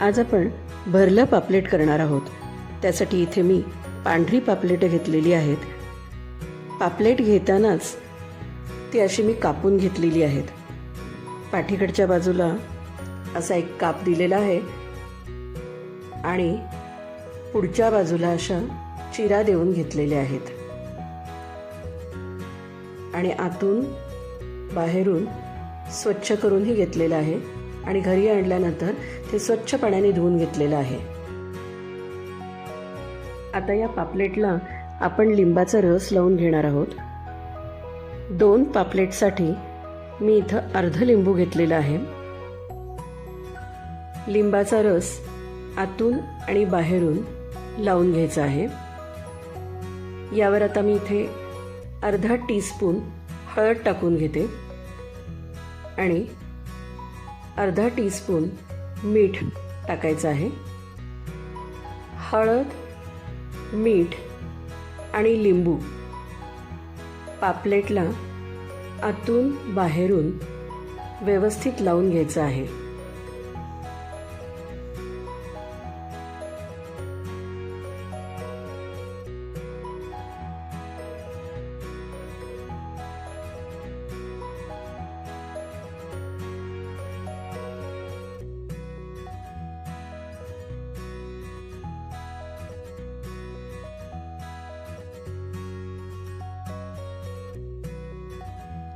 आज आपण भरलं पापलेट करणार आहोत। त्यासाठी इथे मी पांढरी पापलेट घेतलेली आहेत। पापलेट घेतानाच ती अशी मी कापून घेतलेली आहेत। पाठीकडच्या बाजूला असा एक काप दिलेला आहे आणि पुढच्या बाजूला अशा चिरा देऊन घेतलेल्या आहेत आणि आतून बाहेरून स्वच्छ करूनही घेतलेलं आहे आणि घरी आणल्यानंतर ते स्वच्छ पाण्याने धुवून घेतलेलं आहे। आता या पापलेटला आपण लिंबाचा रस लावून घेणार आहोत। 2 पापलेटसाठी मी इथं अर्ध लिंबू घेतलेला आहे। लिंबाचा रस आतून आणि बाहेरून लावून घ्यायचा आहे। यावर आता मी इथे अर्धा टीस्पून हळद टाकून घेते आणि अर्धा टीस्पून मीठ टाकायचं आहे। हळद, मीठ आणि लिंबू पापलेटला आतून बाहेरून व्यवस्थित लावून घ्यायचं आहे।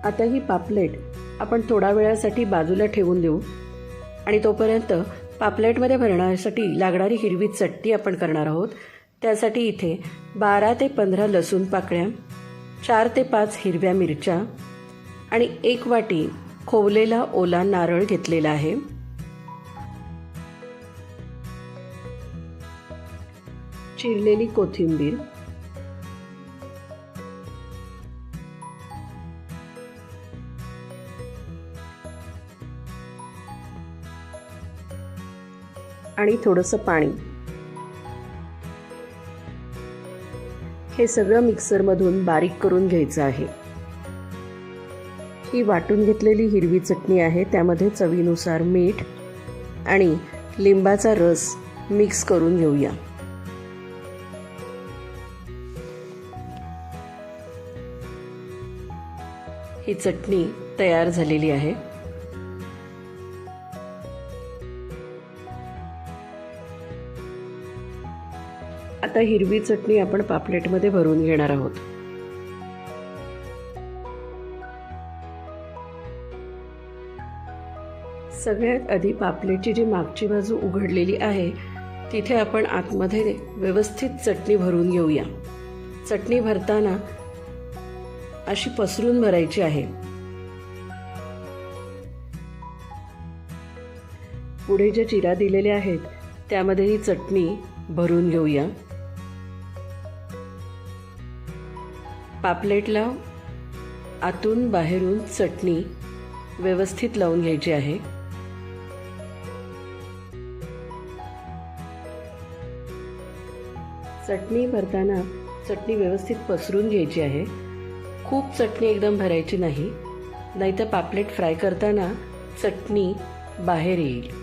आता ही पापलेट आपण थोडा वेळासाठी बाजूला ठेवून देऊ आणि तोपर्यंत पापलेटमध्ये भरण्यासाठी लागणारी हिरवी चटणी आपण करणार आहोत। त्यासाठी इथे 12 ते 15 लसूण पाकळ्या, 4 ते 5 हिरव्या मिरच्या आणि 1 वाटी खोवलेला ओला नारळ घेतलेला आहे। चिरलेली कोथिंबीर, आणि थोडंसं पाणी, हे सगळं मिक्सरमधून बारीक करून घ्यायचं आहे। ही वाटून घेतलेली हिरवी चटणी आहे, त्यामध्ये चवीनुसार मीठ आणि लिंबाचा रस मिक्स करून घेऊया। ही चटणी तयार झालेली आहे। आता हिरवी चटणी आपण पापलेटमध्ये भरून घेणार आहोत। सगळ्यात आधी पापलेटची जी मागची बाजू उघडलेली आहे तिथे आपण आतमध्ये व्यवस्थित चटणी भरून घेऊया। चटणी भरताना अशी पसरून भरायची आहे। पुढे ज्या चिरा दिलेल्या आहेत त्यामध्ये ही चटणी भरून घेऊया। पापलेटला आतून बाहेरून चटणी व्यवस्थित लावून घ्यायची आहे। चटणी भरताना चटणी व्यवस्थित पसरून घ्यायची आहे। खूप चटणी एकदम भरायची नाही, नाहीतर पापलेट फ्राय करताना चटणी बाहेर येईल।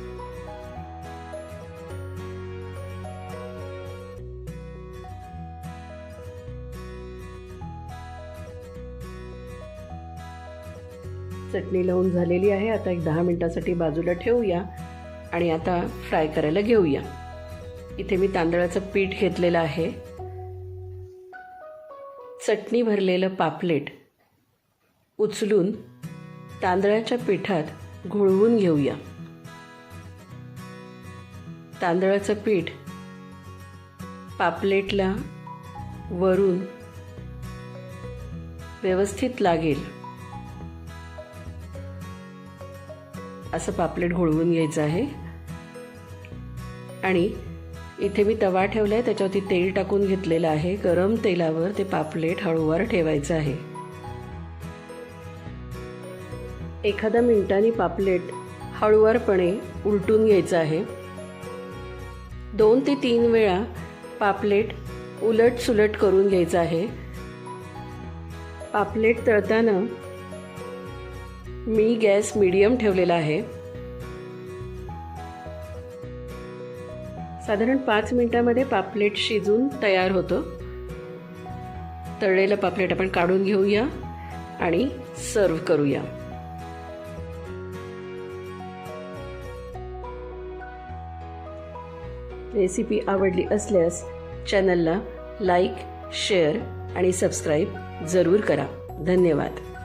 चटणी लावून झालेली आहे। आता एक 10 मिनिटासाठी बाजूला ठेवूया आणि आता फ्राय करायला घेऊया। इथे मी तांदळाचं पीठ घेतलेलं आहे। चटणी भरलेलं पापलेट उचलून तांदळाच्या पिठात घोळवून घेऊया। तांदळाचं पीठ पापलेटला वरून व्यवस्थित लागेल असं पापलेट घोळवून घ्यायचं आहे। आणि इथे मी तवा ठेवलाय, त्याच्यावरती तेल टाकून घेतलेलं आहे। गरम तेलावर ते पापलेट हळूवार ठेवायचं आहे। 1 मिनिटांनी पापलेट हळूवारपणे उलटून घ्यायचं आहे। 2 ते 3 वेळा पापलेट उलट सुलट करून घ्यायचं आहे। पापलेट तळताना मी गॅस मीडियम ठेवलेला आहे। साधारण 5 मिनिटांमध्ये पापलेट शिजून तयार होतं. तळलेलं पापलेट आपण काढून घेऊया आणि सर्व करूया. रेसिपी आवडली असल्यास चॅनलला लाईक, शेअर आणि सबस्क्राईब जरूर करा. धन्यवाद.